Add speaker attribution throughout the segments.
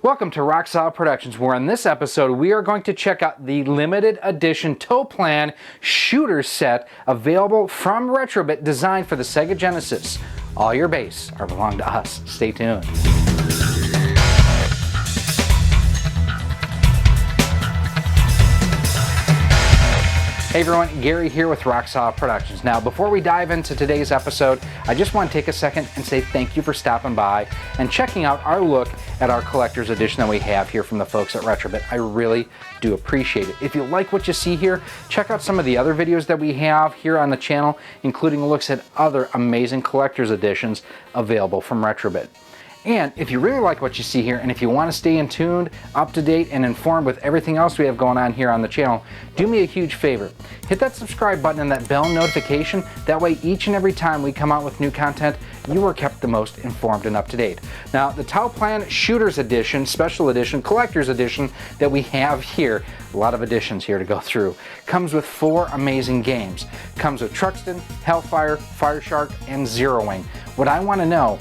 Speaker 1: Welcome to RoXolid Productions, where in this episode we are going to check out the limited edition Taoplan shooter set available from Retrobit, designed for the Sega Genesis. All your base are belong to us. Stay tuned. Hey everyone, Gary here with RoXolid Productions. Now, before we dive into today's episode, I just want to take a second and say thank you for stopping by and checking out our look at our collector's edition that we have here from the folks at Retrobit. I really do appreciate it. If you like what you see here, check out some of the other videos that we have here on the channel, including looks at other amazing collector's editions available from Retrobit. And if you really like what you see here, and if you want to stay in tuned, up to date, and informed with everything else we have going on here on the channel, do me a huge favor. Hit that subscribe button and that bell notification. That way, each and every time we come out with new content, you are kept the most informed and up to date. Now, the Taoplan Shooters Edition, Special Edition, Collector's Edition that we have here, a lot of editions here to go through, comes with 4 amazing games. Comes with Truxton, Hellfire, Fireshark, and Zero Wing. What I want to know,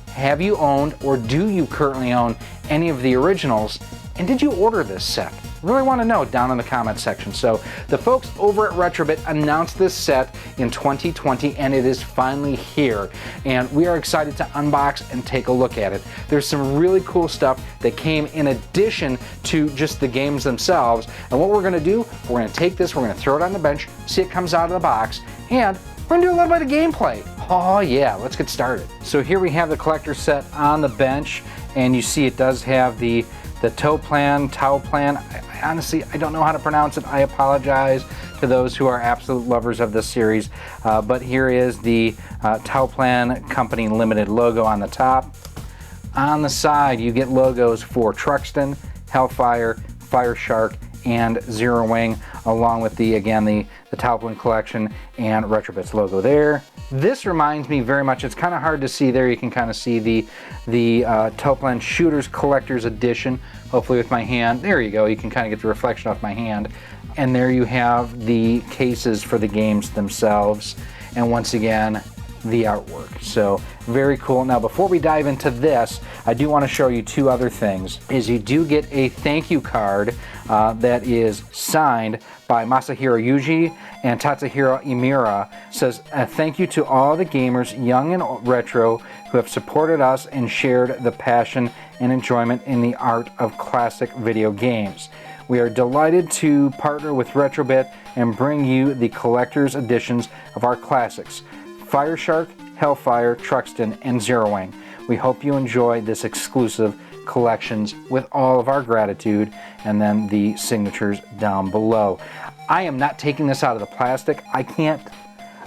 Speaker 1: have you owned or do you currently own any of the originals, and did you order this set? Really want to know down in the comment section. So the folks over at Retrobit announced this set in 2020, and it is finally here, and we are excited to unbox and take a look at it. There's some really cool stuff that came in addition to just the games themselves, and what we're going to do, we're going to take this, we're going to throw it on the bench, see it comes out of the box, and we're going to do a little bit of gameplay. Oh yeah, let's get started. So here we have the collector set on the bench, and you see it does have the Taoplan. Honestly, I don't know how to pronounce it. I apologize to those who are absolute lovers of this series. But here is the Taoplan Company Limited logo on the top. On the side, you get logos for Truxton, Hellfire, Fireshark, and Zero Wing, along with the Taoplan Collection and Retrobit's logo there. This reminds me very much, it's kind of hard to see there, you can kind of see the Taoplan Shooters Collector's Edition, hopefully with my hand. There you go, you can kind of get the reflection off my hand. And there you have the cases for the games themselves, and once again, the artwork. So very cool. Now, before we dive into this, I do want to show you 2 other things. Is you do get a thank you card that is signed by Masahiro Yuji and Tatsuhiro Imura. It says, thank you to all the gamers, young and retro, who have supported us and shared the passion and enjoyment in the art of classic video games. We are delighted to partner with Retrobit and bring you the collector's editions of our classics, Fireshark, Hellfire, Truxton, and Zero Wing. We hope you enjoy this exclusive collections with all of our gratitude, and then the signatures down below. I am not taking this out of the plastic. I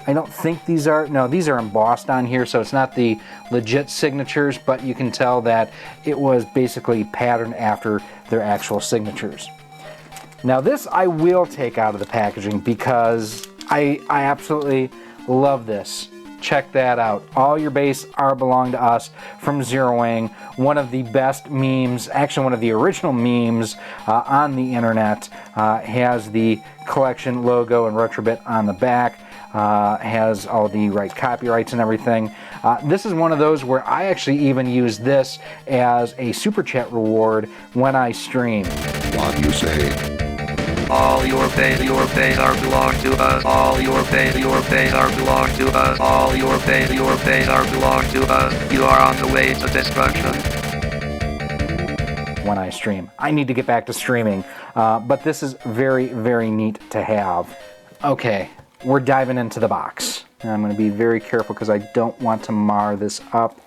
Speaker 1: don't think these are embossed on here, so it's not the legit signatures, but you can tell that it was basically patterned after their actual signatures. Now this I will take out of the packaging because I absolutely love this. Check that out. All your base are belong to us from Zero Wing. One of the best memes, actually one of the original memes on the internet, has the collection logo and Retrobit on the back, has all the right copyrights and everything. This is one of those where I actually even use this as a super chat reward when I stream.
Speaker 2: What you say?
Speaker 3: All your base are belong to us. All your base are belong to us. All your base are belong to us. You are on the way to destruction.
Speaker 1: When I stream, I need to get back to streaming, but this is very, very neat to have. Okay, we're diving into the box. And I'm going to be very careful because I don't want to mar this up.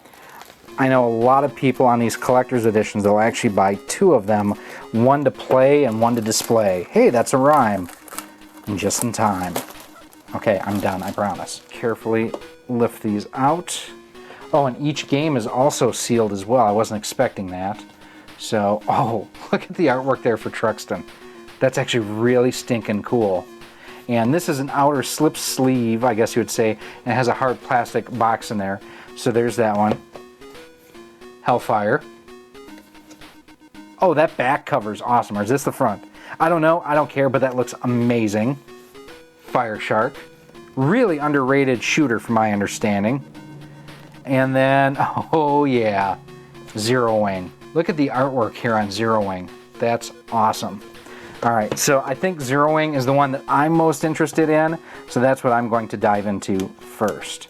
Speaker 1: I know a lot of people on these collector's editions, they'll actually buy 2 of them, one to play and one to display. Hey, that's a rhyme. And just in time. Okay, I'm done, I promise. Carefully lift these out. Oh, and each game is also sealed as well. I wasn't expecting that. So, oh, look at the artwork there for Truxton. That's actually really stinking cool. And this is an outer slip sleeve, I guess you would say, and it has a hard plastic box in there. So there's that one. Hellfire. Oh, that back cover is awesome. Or is this the front? I don't know. I don't care, but that looks amazing. Fireshark. Really underrated shooter from my understanding. And then, oh yeah, Zero Wing. Look at the artwork here on Zero Wing. That's awesome. All right, so I think Zero Wing is the one that I'm most interested in, so that's what I'm going to dive into first.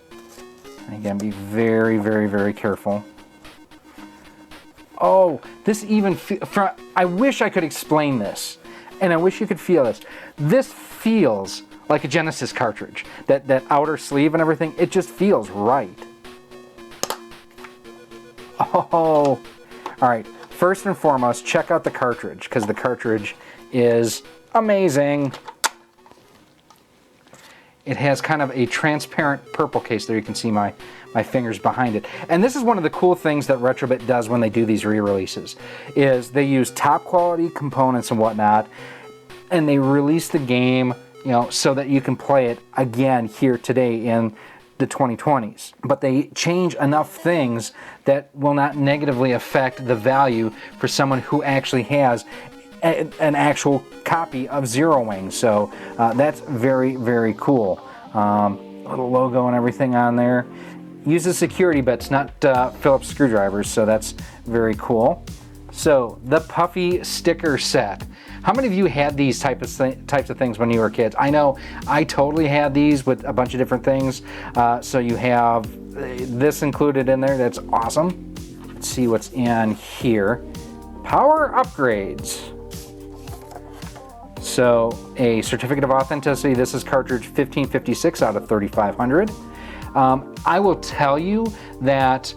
Speaker 1: And again, be very, very, very careful. Oh, this even, I wish I could explain this, and I wish you could feel this. This feels like a Genesis cartridge. That outer sleeve and everything, it just feels right. Oh, all right. First and foremost, check out the cartridge, because the cartridge is amazing. It has kind of a transparent purple case there. You can see my fingers behind it. And this is one of the cool things that Retrobit does when they do these re-releases, is they use top quality components and whatnot, and they release the game, you know, so that you can play it again here today in the 2020s. But they change enough things that will not negatively affect the value for someone who actually has an actual copy of Zero Wing. So that's very, very cool. Little logo and everything on there. Uses security bits, not Phillips screwdrivers, so that's very cool. So the Puffy sticker set. How many of you had these types of things when you were kids? I know I totally had these with a bunch of different things. So you have this included in there. That's awesome. Let's see what's in here. Power upgrades. So a certificate of authenticity. This is cartridge 1556 out of 3500. I will tell you that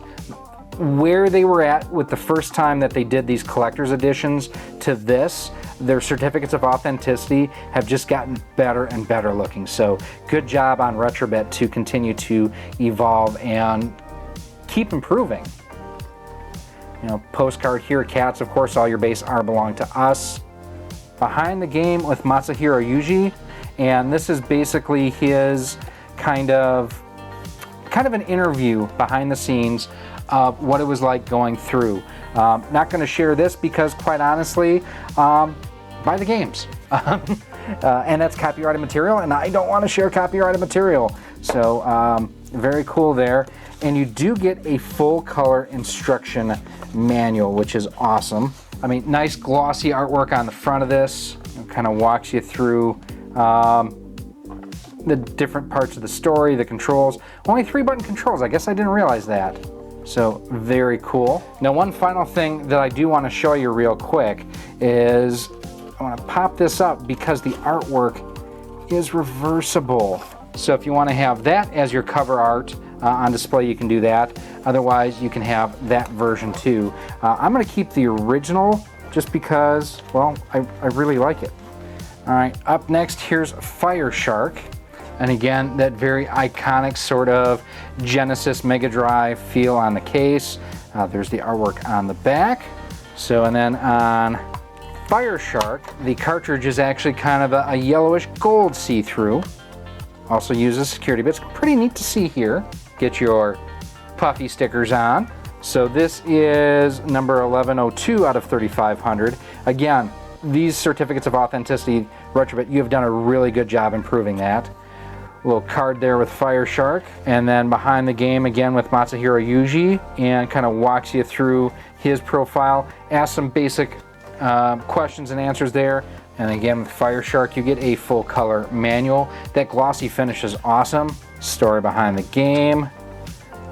Speaker 1: where they were at with the first time that they did these collector's editions to this, their certificates of authenticity have just gotten better and better looking. So good job on Retrobit to continue to evolve and keep improving. You know, postcard here, cats, of course, all your base are belong to us. Behind the game with Masahiro Yuji, and this is basically his kind of an interview behind the scenes of what it was like going through. Not going to share this because, quite honestly, buy the games. And that's copyrighted material, and I don't want to share copyrighted material. So very cool there. And you do get a full color instruction manual, which is awesome. I mean, nice glossy artwork on the front of this. It kind of walks you through the different parts of the story, the controls. Only 3-button controls. I guess I didn't realize that. So very cool. Now, one final thing that I do want to show you real quick is I want to pop this up because the artwork is reversible. So if you want to have that as your cover art on display, you can do that. Otherwise, you can have that version too. I'm going to keep the original just because, well, I really like it. All right, up next, here's Fire Shark. And again, that very iconic sort of Genesis Mega Drive feel on the case. There's the artwork on the back. So, and then on Fire Shark, the cartridge is actually kind of a yellowish gold see-through. Also uses security bits. Pretty neat to see here. Get your Puffy stickers on. So this is number 1102 out of 3500. Again, these certificates of authenticity, Retrobit, you have done a really good job improving that. A little card there with Fire Shark, and then behind the game again with Masahiro Yuji, and kind of walks you through his profile, asks some basic questions and answers there. And again with Fire Shark, you get a full color manual. That glossy finish is awesome. Story behind the game,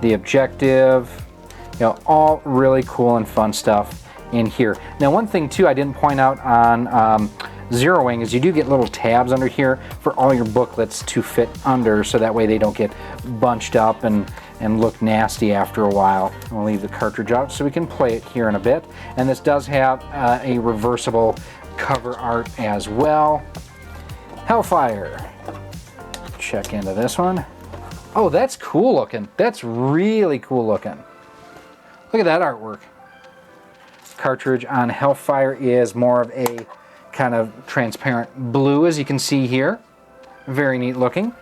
Speaker 1: the objective, you know, all really cool and fun stuff in here. Now, one thing too I didn't point out on Zero Wing is you do get little tabs under here for all your booklets to fit under, so that way they don't get bunched up and look nasty after a while. We'll leave the cartridge out so we can play it here in a bit. And this does have a reversible cover art as well. Hellfire. Check into this one. Oh, that's cool looking. That's really cool looking. Look at that artwork. Cartridge on Hellfire is more of a kind of transparent blue, as you can see here. Very neat looking.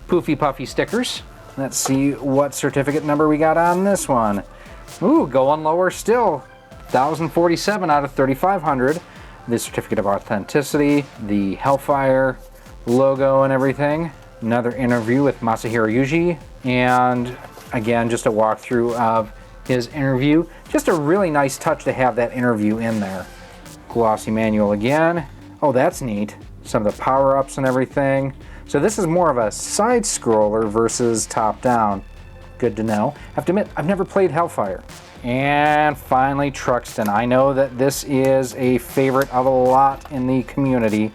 Speaker 1: Poofy Puffy stickers. Let's see what certificate number we got on this one. Ooh, going lower still. 1047 out of 3500. The certificate of authenticity, the Hellfire logo and everything. Another interview with Masahiro Yuji. And again, just a walkthrough of his interview. Just a really nice touch to have that interview in there. Glossy manual again. Oh, that's neat. Some of the power-ups and everything. So this is more of a side scroller versus top-down. Good to know. I have to admit, I've never played Hellfire. And finally, Truxton. I know that this is a favorite of a lot in the community.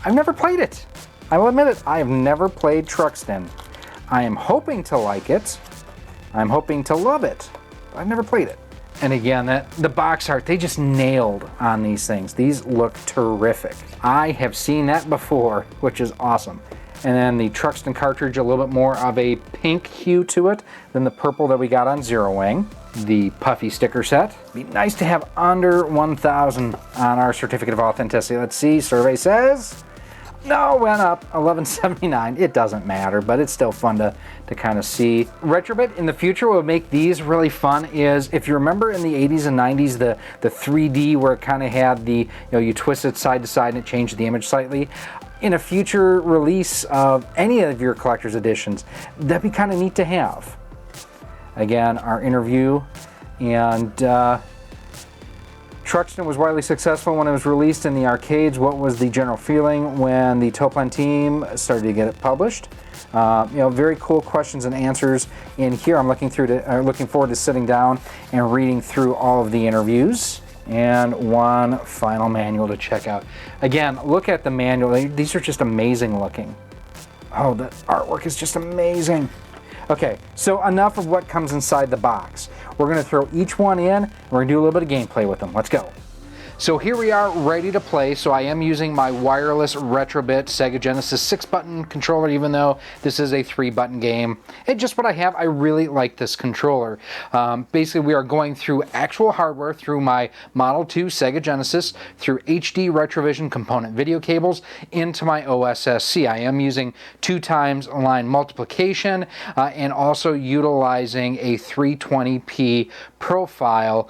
Speaker 1: I've never played it. I will admit it, I have never played Truxton. I am hoping to like it. I'm hoping to love it. I've never played it. And again, the box art, they just nailed on these things. These look terrific. I have seen that before, which is awesome. And then the Truxton cartridge, a little bit more of a pink hue to it than the purple that we got on Zero Wing. The puffy sticker set. Be nice to have under 1,000 on our certificate of authenticity. Let's see, survey says, no, went up 1179. It doesn't matter, but it's still fun to kind of see. Retrobit in the future will make these really fun is, if you remember in the 80s and 90s, the 3D where it kind of had the, you twist it side to side and it changed the image slightly. In a future release of any of your collector's editions, that'd be kind of neat to have. Again, our interview, and Truxton was widely successful when it was released in the arcades. What was the general feeling when the Taoplan team started to get it published? Very cool questions and answers in here. I'm looking forward to sitting down and reading through all of the interviews. And one final manual to check out. Again, look at the manual. These are just amazing looking. Oh, the artwork is just amazing. Okay, so enough of what comes inside the box. We're going to throw each one in, and we're going to do a little bit of gameplay with them. Let's go. So here we are ready to play. So I am using my wireless Retrobit Sega Genesis 6-button controller, even though this is a 3-button game. And just what I have, I really like this controller. Basically, we are going through actual hardware through my Model 2 Sega Genesis, through HD Retrovision component video cables into my OSSC. I am using 2x line multiplication and also utilizing a 320p profile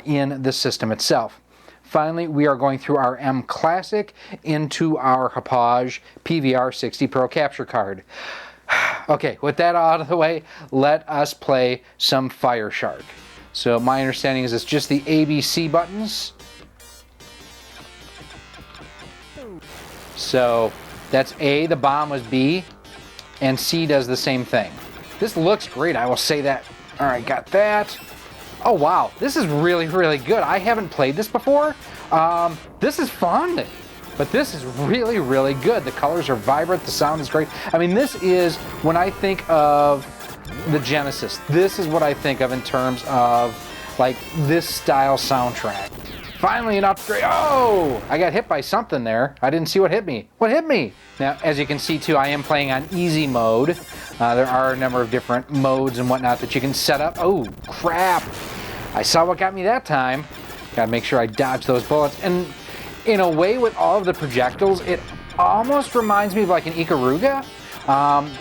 Speaker 1: in the system itself. Finally, we are going through our M Classic into our Hauppauge PVR 60 Pro capture card. Okay, with that out of the way, let us play some Fire Shark. So my understanding is it's just the ABC buttons. So that's A, the bomb was B, and C does the same thing. This looks great, I will say that. All right, got that. Oh wow, this is really, really good. I haven't played this before. This is fun, but this is really, really good. The colors are vibrant, the sound is great. I mean, this is, when I think of the Genesis, this is what I think of in terms of like this style soundtrack. Finally an upgrade. Oh, I got hit by something there. I didn't see what hit me. What hit me? Now, as you can see too, I am playing on easy mode. There are a number of different modes and whatnot that you can set up. Oh, crap. I saw what got me that time. Gotta make sure I dodge those bullets. And in a way, with all of the projectiles, it almost reminds me of like an Ikaruga.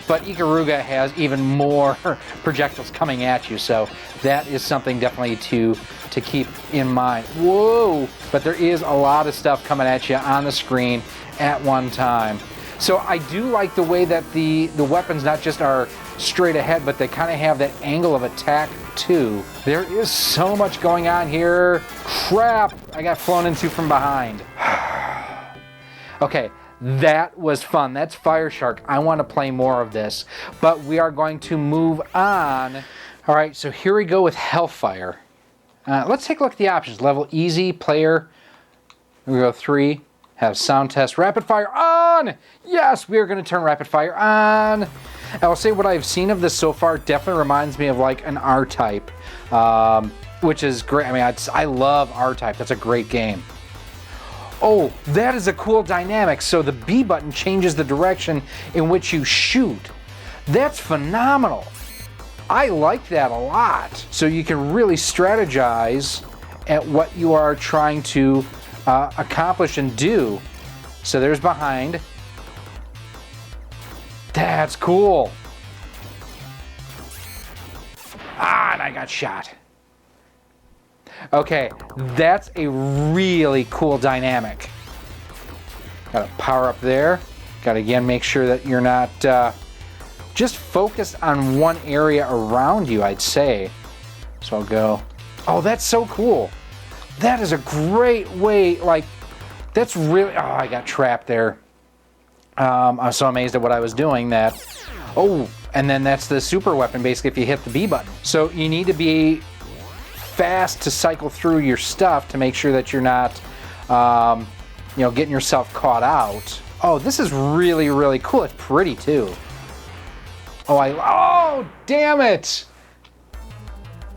Speaker 1: But Ikaruga has even more projectiles coming at you, so that is something definitely to keep in mind. Whoa! But there is a lot of stuff coming at you on the screen at one time. So I do like the way that the weapons not just are straight ahead, but they kind of have that angle of attack too. There is so much going on here. Crap! I got flown into from behind. Okay. That was fun. That's Fire Shark. I want to play more of this, but we are going to move on. All right, so here we go with Hellfire. Let's take a look at the options. Level easy, player. We go 3. Have sound test. Rapid fire on. Yes, we are going to turn rapid fire on. I will say what I've seen of this so far definitely reminds me of like an R-Type, which is great. I mean, I love R-Type. That's a great game. Oh, that is a cool dynamic. So the B button changes the direction in which you shoot. That's phenomenal. I like that a lot. So you can really strategize at what you are trying to accomplish and do. So there's behind. That's cool. Ah, and I got shot. Okay, that's a really cool dynamic. Got to power up there. Got to again make sure that you're not just focused on one area around you, I'd say. So I'll go. Oh, that's so cool. That is a great way, like, that's really, oh, I got trapped there. I was so amazed at what I was doing that, oh, and then that's the super weapon, basically, if you hit the B button. So you need to be fast to cycle through your stuff to make sure that you're not, you know, getting yourself caught out. Oh, this is really, really cool. It's pretty, too. Oh, damn it!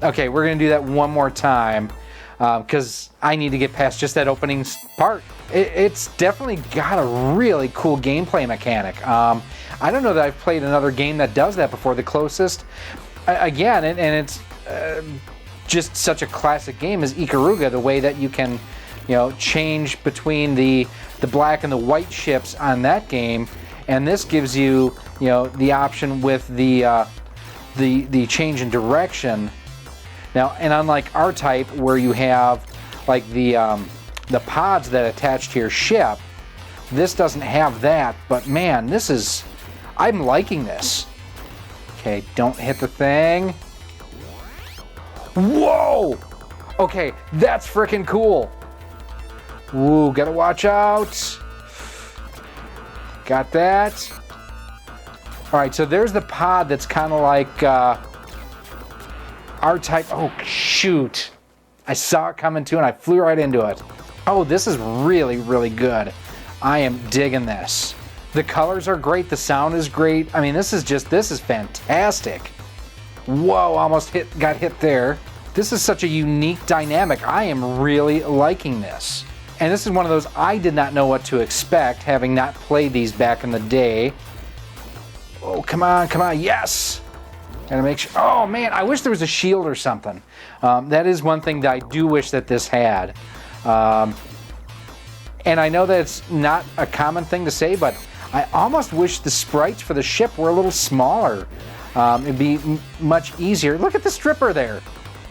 Speaker 1: Okay, we're gonna do that one more time because I need to get past just that opening part. It's definitely got a really cool gameplay mechanic. I don't know that I've played another game that does that before. The closest, again, and it's just such a classic game, is Ikaruga. The way that you can, you know, change between the black and the white ships on that game, and this gives you, you know, the option with the change in direction. Now, and unlike R-Type, where you have like the pods that attach to your ship, this doesn't have that. But man, this is, I'm liking this. Okay, don't hit the thing. Whoa! Okay, that's freaking cool. Ooh, gotta watch out. Got that. All right, so there's the pod that's kind of like R-Type. Oh, shoot. I saw it coming too, and I flew right into it. Oh, this is really, really good. I am digging this. The colors are great. The sound is great. I mean, this is fantastic. Whoa, almost got hit there. This is such a unique dynamic. I am really liking this. And this is one of those I did not know what to expect, having not played these back in the day. Oh, come on, come on, yes! Gotta make sure, oh man, I wish there was a shield or something. That is one thing that I do wish that this had. And I know that it's not a common thing to say, but I almost wish the sprites for the ship were a little smaller. It'd be much easier. Look at the stripper there.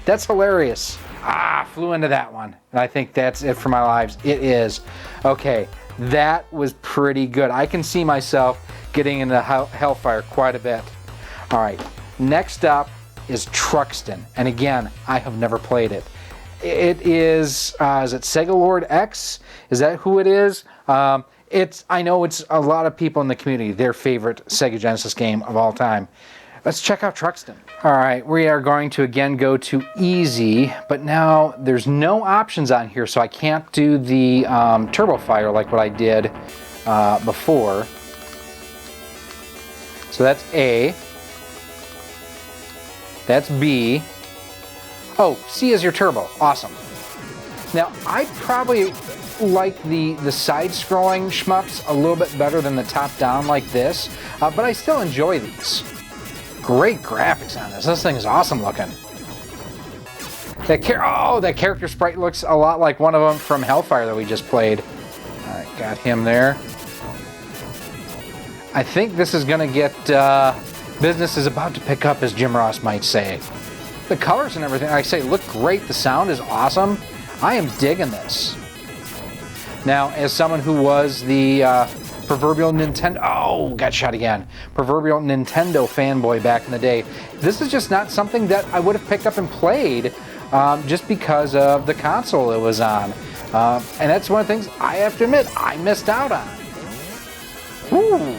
Speaker 1: That's hilarious. Ah, flew into that one. And I think that's it for my lives. It is. Okay, that was pretty good. I can see myself getting into Hellfire quite a bit. All right, next up is Truxton. And again, I have never played it. It is it Sega Lord X? Is that who it is? I know it's a lot of people in the community, their favorite Sega Genesis game of all time. Let's check out Truxton. All right, we are going to again go to easy, but now there's no options on here, so I can't do the turbo fire like what I did before. So that's A. That's B. Oh, C is your turbo. Awesome. Now, I probably like the side-scrolling shmups a little bit better than the top-down like this, but I still enjoy these. Great graphics on this. This thing is awesome looking. That character sprite looks a lot like one of them from Hellfire that we just played. All right, got him there. I think this is going to get... business is about to pick up, as Jim Ross might say. The colors and everything, like I say, look great. The sound is awesome. I am digging this. Now, as someone who was the proverbial Nintendo... Oh, got shot again. Proverbial Nintendo fanboy back in the day. This is just not something that I would have picked up and played just because of the console it was on. And that's one of the things I have to admit I missed out on. Woo!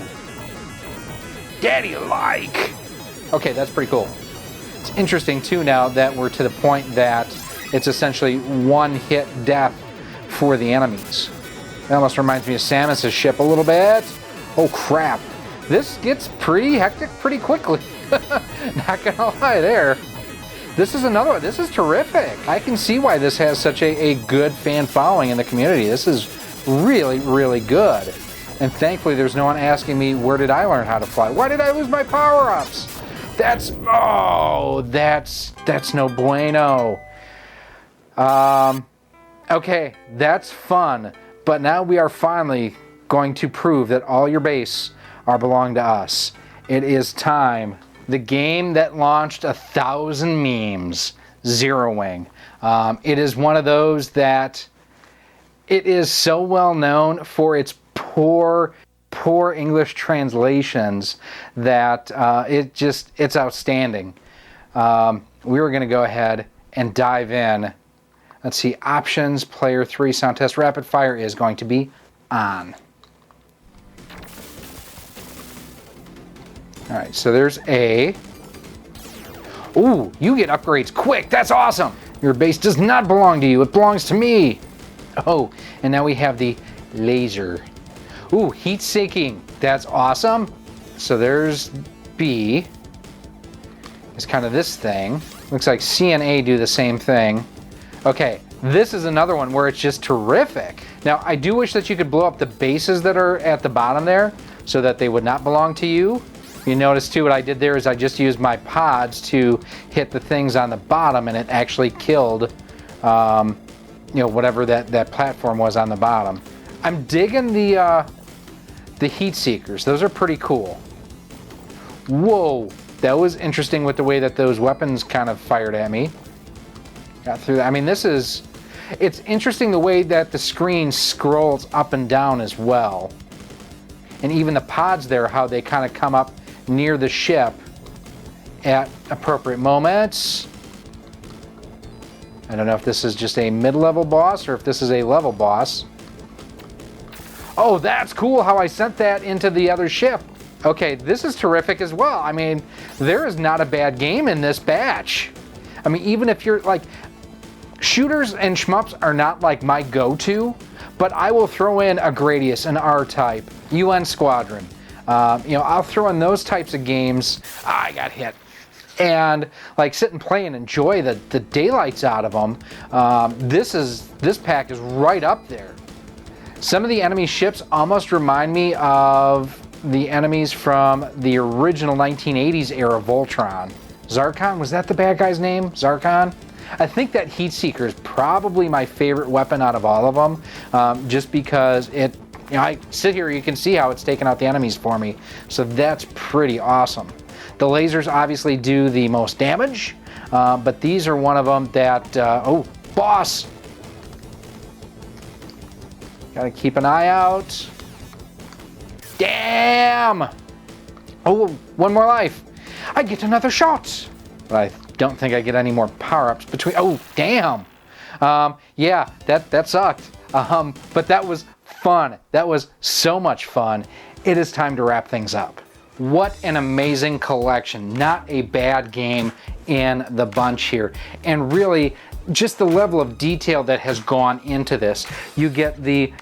Speaker 1: Daddy like! Okay, that's pretty cool. It's interesting too now that we're to the point that it's essentially one-hit death for the enemies. That almost reminds me of Samus's ship a little bit. Oh crap. This gets pretty hectic pretty quickly. Not gonna lie there. This is another one. This is terrific. I can see why this has such a good fan following in the community. This is really, really good. And thankfully there's no one asking me, where did I learn how to fly? Why did I lose my power-ups? That's no bueno. Okay, that's fun. But now we are finally going to prove that all your base belong to us. It is time. The game that launched 1,000 memes, Zero Wing. It is one of those that it is so well known for its poor English translations that it's outstanding. we were going to go ahead and dive in. Let's see, options, player 3, sound test, rapid fire is going to be on. All right, so there's A. Ooh, you get upgrades quick. That's awesome. Your base does not belong to you. It belongs to me. Oh, and now we have the laser. Ooh, heat seeking. That's awesome. So there's B. It's kind of this thing. Looks like C and A do the same thing. Okay, this is another one where it's just terrific. Now, I do wish that you could blow up the bases that are at the bottom there so that they would not belong to you. You notice too what I did there is I just used my pods to hit the things on the bottom, and it actually killed whatever that platform was on the bottom. I'm digging the heat seekers. Those are pretty cool. Whoa, that was interesting with the way that those weapons kind of fired at me. Got through that. I mean, it's interesting the way that the screen scrolls up and down as well. And even the pods there, how they kind of come up near the ship at appropriate moments. I don't know if this is just a mid-level boss or if this is a level boss. Oh, that's cool how I sent that into the other ship. Okay, this is terrific as well. I mean, there is not a bad game in this batch. I mean, even if you're like, shooters and shmups are not like my go-to, but I will throw in a Gradius, an R-Type, UN Squadron. I'll throw in those types of games. I got hit. And like sit and play and enjoy the daylights out of them. This pack is right up there. Some of the enemy ships almost remind me of the enemies from the original 1980s era Voltron. Zarkon, was that the bad guy's name? Zarkon? I think that Heat Seeker is probably my favorite weapon out of all of them, just because I sit here, you can see how it's taken out the enemies for me. So that's pretty awesome. The lasers obviously do the most damage, but these are one of them that, oh, boss! Gotta keep an eye out. Damn! Oh, one more life. I get another shot. But I don't think I get any more power-ups between, oh, damn! Yeah, that sucked. But that was fun. That was so much fun. It is time to wrap things up. What an amazing collection. Not a bad game in the bunch here. And really, just the level of detail that has gone into this. You get the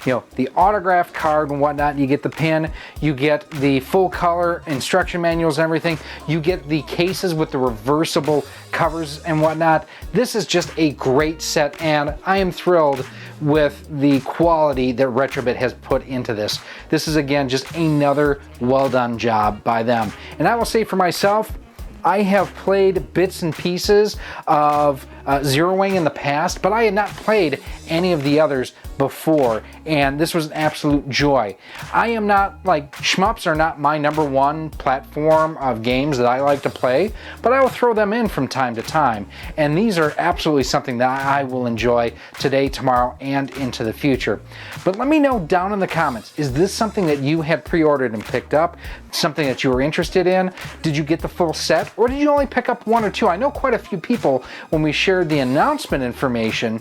Speaker 1: autograph card and whatnot, you get the pin, you get the full color instruction manuals and everything, you get the cases with the reversible covers and whatnot. This is just a great set, and I am thrilled with the quality that Retrobit has put into this. This is again just another well done job by them. And I will say for myself, I have played bits and pieces of Zero Wing in the past, but I had not played any of the others before, and this was an absolute joy. I am not, like, shmups are not my #1 platform of games that I like to play, but I will throw them in from time to time, and these are absolutely something that I will enjoy today, tomorrow, and into the future. But let me know down in the comments, is this something that you had pre-ordered and picked up? Something that you were interested in? Did you get the full set, or did you only pick up 1 or 2? I know quite a few people, when we shared the announcement information,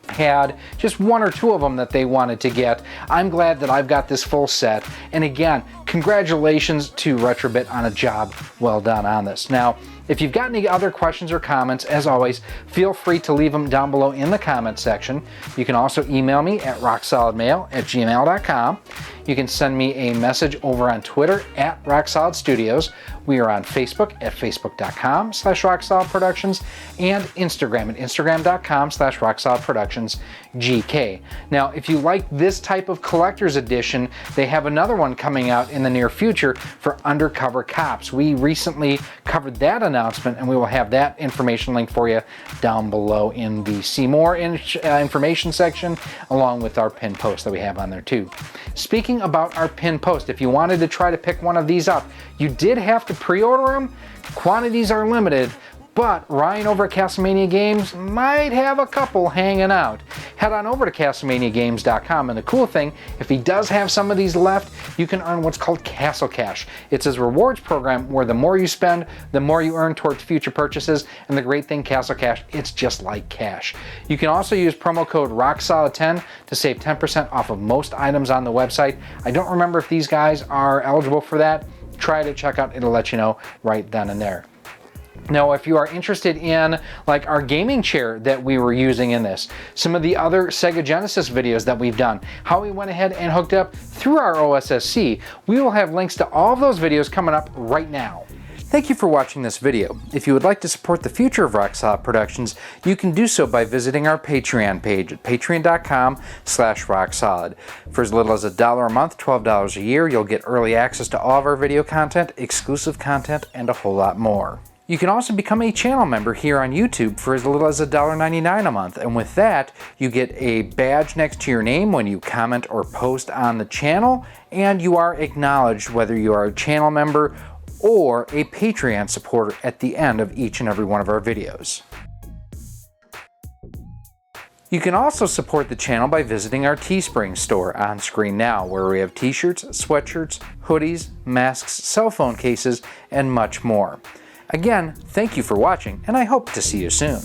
Speaker 1: had just 1 or 2 of them that they wanted to get. I'm glad that I've got this full set, and again, congratulations to Retrobit on a job well done on this. Now, if you've got any other questions or comments, as always, feel free to leave them down below in the comment section. You can also email me at rocksolidmail@gmail.com. You can send me a message over on Twitter at RoXolid Studios. We are on Facebook at facebook.com/RoXolid Productions and Instagram at instagram.com/RoXolid Productions GK. Now, if you like this type of collector's edition, they have another one coming out in the near future for Undercover Cops. We recently covered that announcement, and we will have that information link for you down below in the See More information section, along with our pin post that we have on there too. Speaking about our pin post, if you wanted to try to pick one of these up, you did have to pre-order them. Quantities are limited, but Ryan over at Castlemania Games might have a couple hanging out. Head on over to castlemaniagames.com, and the cool thing, if he does have some of these left, you can earn what's called Castle Cash. It's his rewards program where the more you spend, the more you earn towards future purchases, and the great thing, Castle Cash, it's just like cash. You can also use promo code RoXolid10 to save 10% off of most items on the website. I don't remember if these guys are eligible for that. Try it at checkout, it'll let you know right then and there. Now, if you are interested in like our gaming chair that we were using in this, some of the other Sega Genesis videos that we've done, how we went ahead and hooked up through our OSSC, we will have links to all of those videos coming up right now. Thank you for watching this video. If you would like to support the future of RoXolid Productions, you can do so by visiting our Patreon page at patreon.com/RoXolid. For as little as $1 a month, $12 a year, you'll get early access to all of our video content, exclusive content, and a whole lot more. You can also become a channel member here on YouTube for as little as $1.99 a month, and with that, you get a badge next to your name when you comment or post on the channel, and you are acknowledged whether you are a channel member or a Patreon supporter at the end of each and every one of our videos. You can also support the channel by visiting our Teespring store on screen now, where we have t-shirts, sweatshirts, hoodies, masks, cell phone cases, and much more. Again, thank you for watching, and I hope to see you soon.